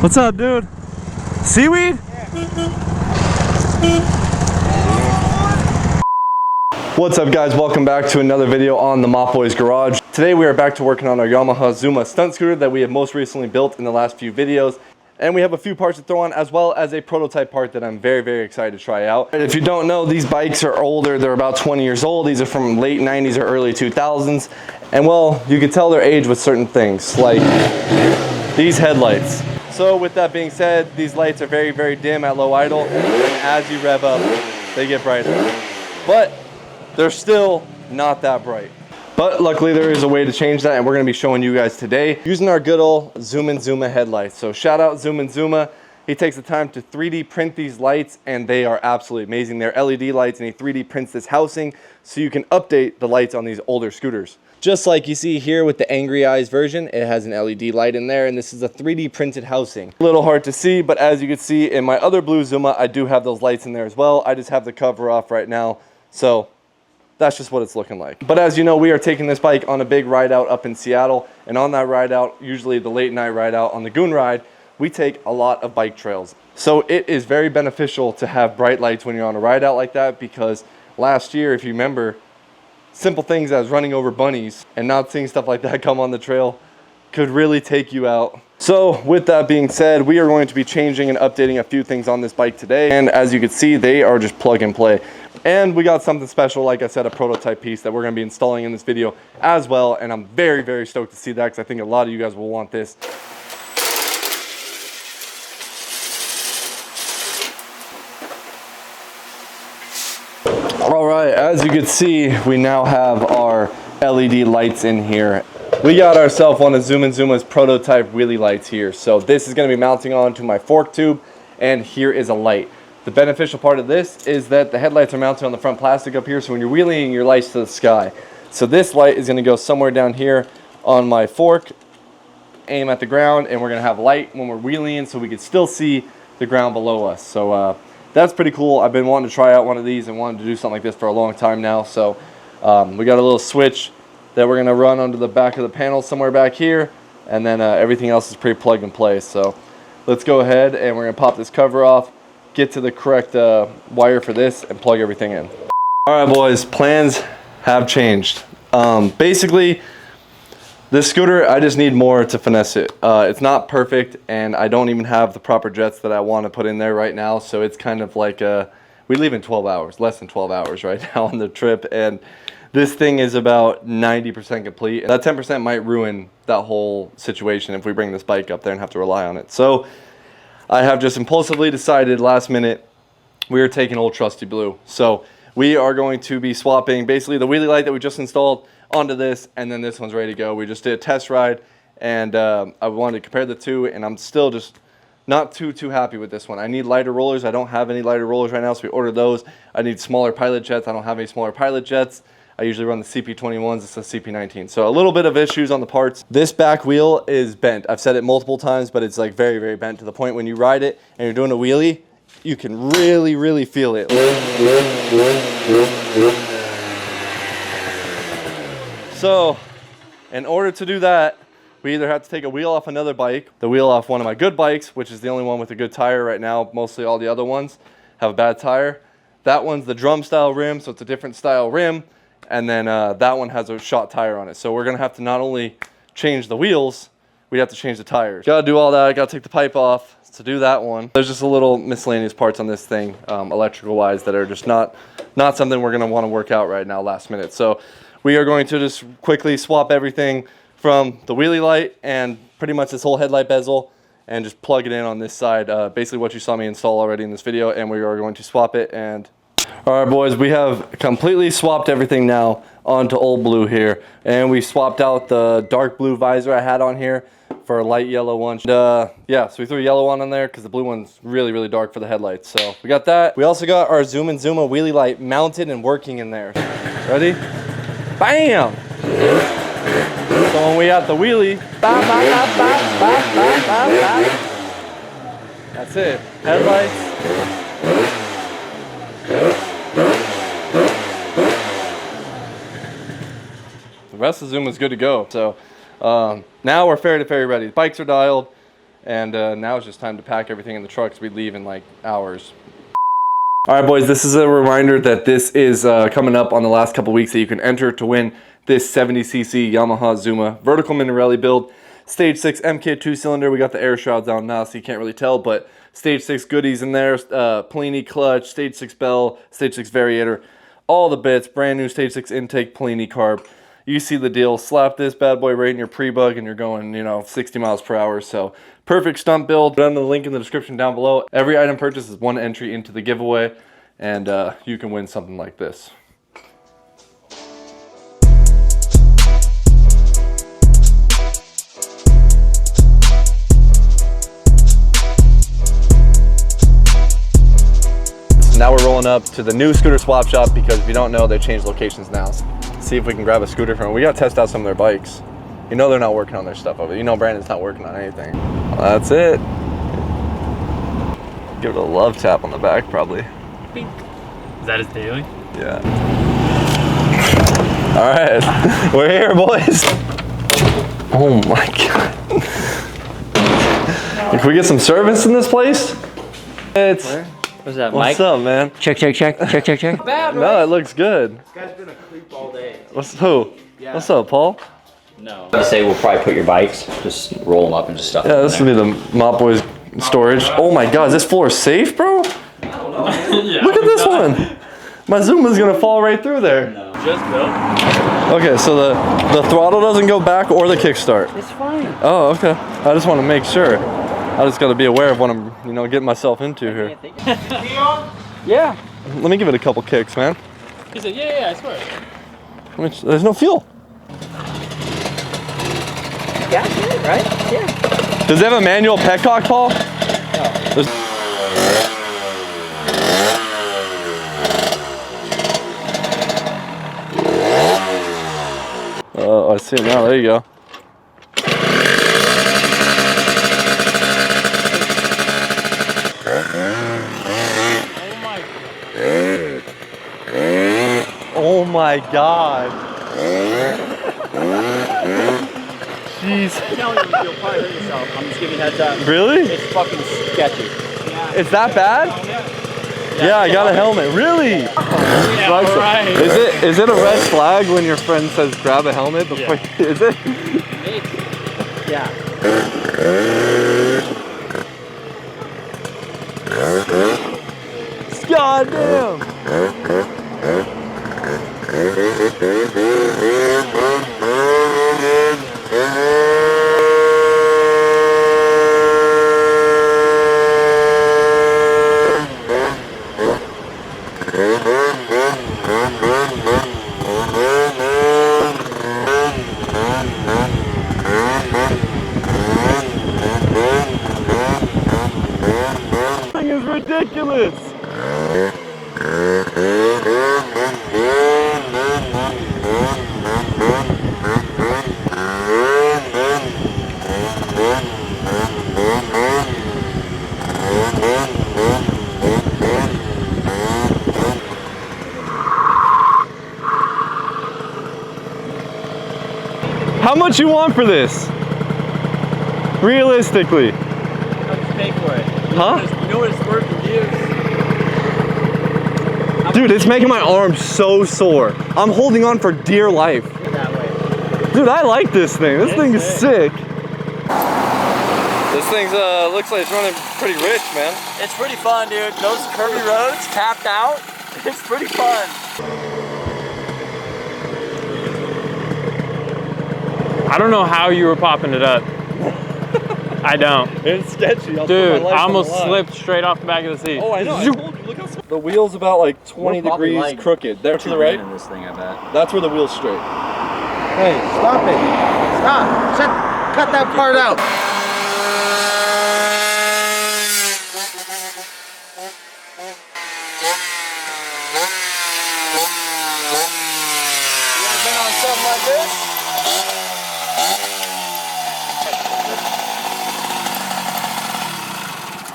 What's up, dude? Seaweed? What's up, guys? Welcome back to another video on the MOPBOYZ garage. Today we are back to working on our Yamaha Zuma stunt scooter that we have most recently built in the last few videos. And we have a few parts to throw on, as well as a prototype part that I'm very excited to try out. And if you don't know, these bikes are older. They're about 20 years old. These are from late 90s or early 2000s. And well, you can tell their age with certain things, like these headlights. So with that being said, these lights are very dim at low idle. And as you rev up, they get brighter. But they're still not that bright. But luckily there is a way to change that, and we're going to be showing you guys today using our good old Zoom & Zuma headlights. So shout out Zoom & Zuma. He takes the time to 3D print these lights, and they are absolutely amazing. They're LED lights, and he 3D prints this housing so you can update the lights on these older scooters. Just like you see here with the Angry Eyes version, it has an LED light in there, and this is a 3D printed housing. A little hard to see, but as you can see in my other blue Zuma, I do have those lights in there as well. I just have the cover off right now, so that's just what it's looking like. But as you know, we are taking this bike on a big ride out up in Seattle, and on that ride out, usually the late night ride out on the Goon Ride, we take a lot of bike trails. So it is very beneficial to have bright lights when you're on a ride out like that, because last year, if you remember, simple things as running over bunnies and not seeing stuff like that come on the trail could really take you out. So with that being said, we are going to be changing and updating a few things on this bike today. And as you can see, they are just plug and play. And we got something special, like I said, a prototype piece that we're going to be installing in this video as well. And I'm very stoked to see that, because I think a lot of you guys will want this. All right, as you can see, we now have our LED lights in here. We got ourselves one of Zoom & Zuma's prototype wheelie lights here. So this is going to be mounting onto my fork tube, and here is a light. The beneficial part of this is that the headlights are mounted on the front plastic up here, so when you're wheeling, your light's to the sky. So this light is going to go somewhere down here on my fork, aim at the ground, and we're going to have light when we're wheeling, so we can still see the ground below us. So that's pretty cool. I've been wanting to try out one of these and wanted to do something like this for a long time now. So we got a little switch that we're going to run onto the back of the panel somewhere back here, and then everything else is pretty plug and play. So let's go ahead and we're going to pop this cover off, get to the correct wire for this, and plug everything in. All right, boys, plans have changed. Basically, this scooter, I just need more to finesse it. It's not perfect, and I don't even have the proper jets that I want to put in there right now. So it's kind of like we leave in 12 hours, less than 12 hours right now on the trip, and this thing is about 90% complete. That 10% might ruin that whole situation if we bring this bike up there and have to rely on it. So I have just impulsively decided last minute we are taking old trusty blue. So we are going to be swapping basically the wheelie light that we just installed onto this, and then this one's ready to go. We just did a test ride, and I wanted to compare the two, and I'm still just not too happy with this one. I need lighter rollers. I don't have any lighter rollers right now, so we ordered those. I need smaller pilot jets. I don't have any smaller pilot jets. I usually run the CP21s, it's a CP19. So a little bit of issues on the parts. This back wheel is bent. I've said it multiple times, but it's like very bent to the point when you ride it and you're doing a wheelie, you can really feel it. So in order to do that, we either have to take a wheel off another bike, the wheel off one of my good bikes, which is the only one with a good tire right now. Mostly all the other ones have a bad tire. That one's the drum style rim, so it's a different style rim. And then that one has a shot tire on it. So we're going to have to not only change the wheels, we have to change the tires. Got to do all that. I got to take the pipe off to do that one. There's just a little miscellaneous parts on this thing, electrical wise, that are just not something we're going to want to work out right now last minute. So we are going to just quickly swap everything from the wheelie light and pretty much this whole headlight bezel, and just plug it in on this side. Basically what you saw me install already in this video, and we are going to swap it. And all right, boys, we have completely swapped everything now onto old blue here, and we swapped out the dark blue visor I had on here for a light yellow one. And, yeah, so we threw a yellow one on there because the blue one's really dark for the headlights. So we got that. We also got our Zoom & Zuma wheelie light mounted and working in there. Ready? Bam! So when we have the wheelie, that's it. Headlights. The rest of the Zoom is good to go. So now we're ferry to ferry ready. The bikes are dialed, And now it's just time to pack everything in the truck, because we leave in like hours. All right, boys, this is a reminder that this is coming up on the last couple weeks that you can enter to win this 70cc Yamaha Zuma vertical Minarelli build. Stage 6 MK 2-cylinder. We got the air shrouds down now, so you can't really tell, but Stage 6 goodies in there. Plini clutch, Stage 6 bell, Stage 6 variator, all the bits. Brand new Stage 6 intake, Plini carb. You see the deal. Slap this bad boy right in your pre-bug and you're going, you know, 60 miles per hour. So perfect stunt build. Put on the link in the description down below. Every item purchased is one entry into the giveaway, and you can win something like this. Now we're rolling up to the new scooter swap shop, because if you don't know, they changed locations now. See if we can grab a scooter from them. We gotta test out some of their bikes. You know they're not working on their stuff over there. You know Brandon's not working on anything. Well, that's it. Give it a love tap on the back, probably. Bink. Is that his daily? Yeah. All right, we're here, boys. Oh my God. Can we get some service in this place? What's that, Mike? What's up, man? Check. Bad, right? No, it looks good. This guy's been a creep all day. Who? Yeah. What's up, Paul? No. You say we'll probably put your bikes, just roll them up and just stuff. Yeah, this will be the MOPBOYZ storage. Oh my God, is this floor safe, bro? I don't know, man. Yeah, look at this one. My Zuma's gonna fall right through there. No. Just built. Okay, so the throttle doesn't go back or the kickstart. It's fine. Oh, okay. I just want to make sure. I just got to be aware of what I'm, you know, getting myself into here. Yeah. Let me give it a couple kicks, man. He said, yeah, I swear. There's no fuel. Got it, right? Yeah. Does it have a manual petcock, Paul? No. Oh, I see it now. There you go. Oh my God. Jeez. I'm telling you, you'll probably hurt yourself. I'm just giving you a heads up. Really? It's fucking sketchy. Yeah. It's that bad? Yeah, I got a helmet. Really? Yeah, right. Is it a red flag when your friend says grab a helmet before? Yeah. Is it? Yeah. God damn. This thing is ridiculous. How much you want for this? Realistically. I'll just pay for it. Huh? You know what it's worth for you? Dude, it's making my arms so sore. I'm holding on for dear life. That way. Dude, I like this thing. This thing is sick. This thing looks like it's running pretty rich, man. It's pretty fun, dude. Those curvy roads, tapped out, it's pretty fun. I don't know how you were popping it up. I don't. It's sketchy. Dude, I almost slipped straight off the back of the seat. Oh, I know. I told you, look how the wheel's about like 20 degrees like crooked. There to the right. In this thing, I bet. That's where the wheel's straight. Hey, stop it. Stop. Cut that part out. You ever been on something like this?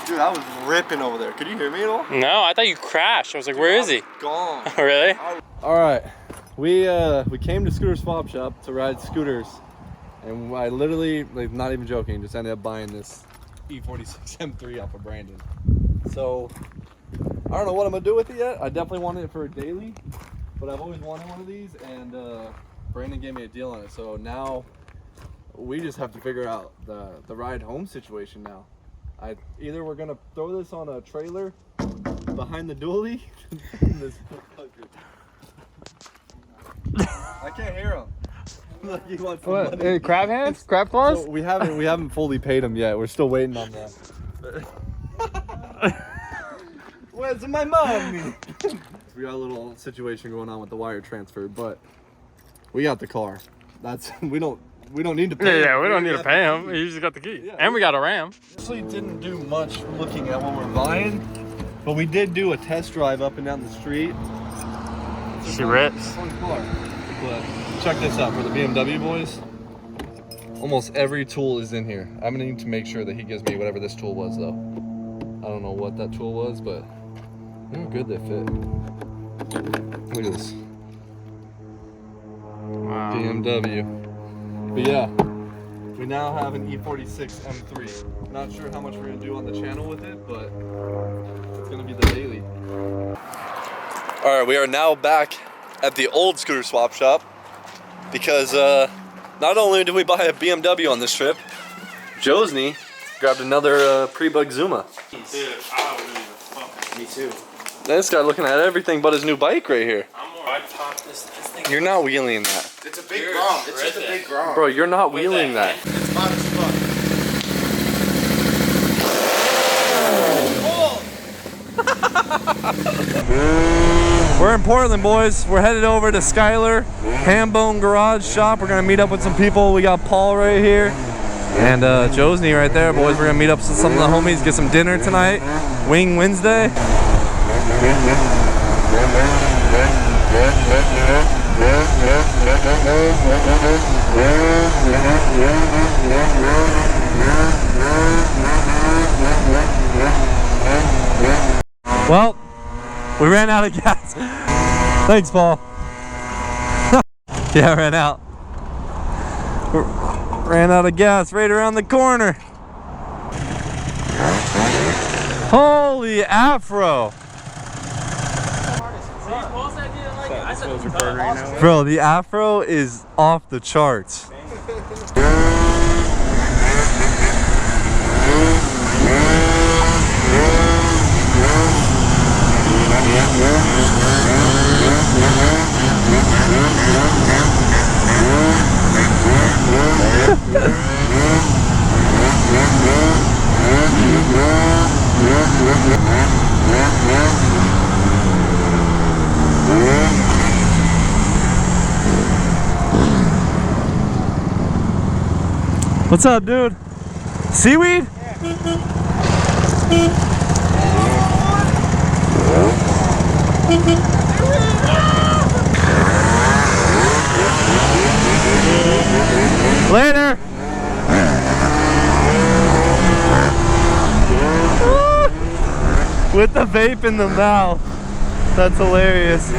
Dude, I was ripping over there. Could you hear me at all? No, I thought you crashed. I was like, where is he? Gone. Really? All right, we came to Scooter Swap Shop to ride scooters, and I literally, like, not even joking, just ended up buying this E46 M3 off of Brandon. So I don't know what I'm gonna do with it yet. I definitely wanted it for a daily, but I've always wanted one of these, and Brandon gave me a deal on it. So now we just have to figure out the ride home situation now. Either we're gonna throw this on a trailer behind the dually. I can't hear him. Like he wants some What? money. Crab hands? Crab claws? So we haven't fully paid him yet. We're still waiting on that. Where's my money? We got a little situation going on with the wire transfer, but we got the car. We don't need to pay. Yeah, we don't need to pay him. He just got the key. Yeah. And we got a Ram. Actually didn't do much looking at what we're buying, but we did do a test drive up and down the street. She rips. Fun car. But check this out for the BMW boys. Almost every tool is in here. I'm gonna need to make sure that he gives me whatever this tool was though. I don't know what that tool was, but they're good, they fit. Look at this. Wow. BMW. But yeah, we now have an E46 M3. Not sure how much we're gonna do on the channel with it, but it's gonna be the daily. All right, we are now back at the old scooter swap shop because not only did we buy a BMW on this trip, Josny grabbed another pre-bug Zuma. Dude, I really fucking. Me too. This guy looking at everything but his new bike right here. I popped this thing. You're not wheeling that. It's a big grom. It's just a big grom. Bro, you're not wheeling that. It's hot as fuck. We're in Portland, boys. We're headed over to Skylar Hambone Garage Shop. We're gonna meet up with some people. We got Paul right here and Josny right there, boys. We're gonna meet up with some of the homies, get some dinner tonight. Wing Wednesday. Well, we ran out of gas. Thanks, Paul. Yeah, ran out. Ran out of gas right around the corner. Holy afro. Bro, the afro is off the charts. What's up, dude? Seaweed? Later. With the vape in the mouth. That's hilarious.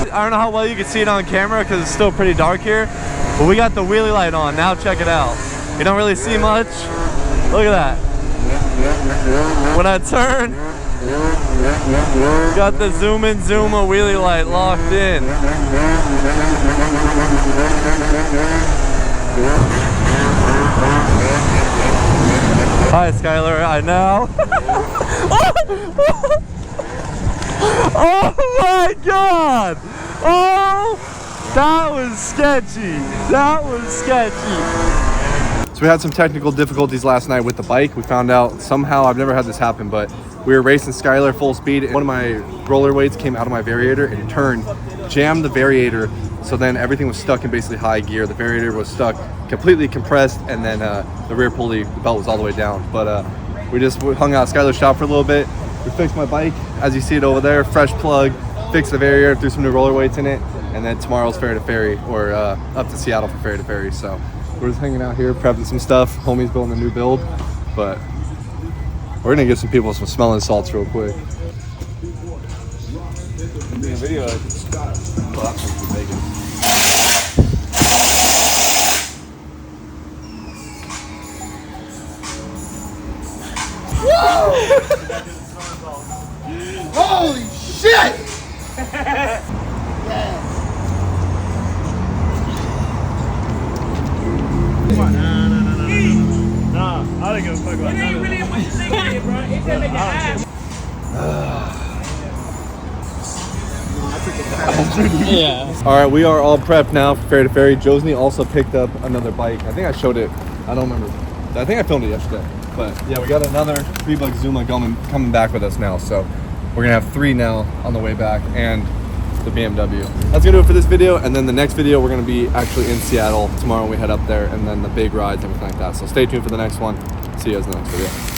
I don't know how well you can see it on camera because it's still pretty dark here, but we got the wheelie light on. Now check it out. You don't really see much. Look at that. When I turn, got the zoom in, zoom out wheelie light locked in. Hi, Skylar. I know. Oh my God! Oh, that was sketchy. That was sketchy. So we had some technical difficulties last night with the bike. We found out somehow, I've never had this happen, but we were racing Skylar full speed. One of my roller weights came out of my variator and turned, jammed the variator. So then everything was stuck in basically high gear. The variator was stuck completely compressed, and then the rear pulley, the belt was all the way down. But we just hung out at Skylar's shop for a little bit. We fixed my bike, as you see it over there, fresh plug, fixed the variator, threw some new roller weights in it, and then tomorrow's ferry to ferry, or up to Seattle for ferry to ferry. So we're just hanging out here, prepping some stuff. Homie's building a new build, but we're gonna give some people some smelling salts real quick. Video. Holy shit! Nah, I don't give a fuck about none of Yeah. All right, we are all prepped now for ferry to ferry. Josny also picked up another bike. I think I showed it. I don't remember. I think I filmed it yesterday. But yeah, we got another 3-buck Zuma coming back with us now. So we're gonna have 3 now on the way back, and the BMW. That's gonna do it for this video, and then the next video we're gonna be actually in Seattle tomorrow when we head up there, and then the big rides, everything like that. So stay tuned for the next one. See you guys in the next video.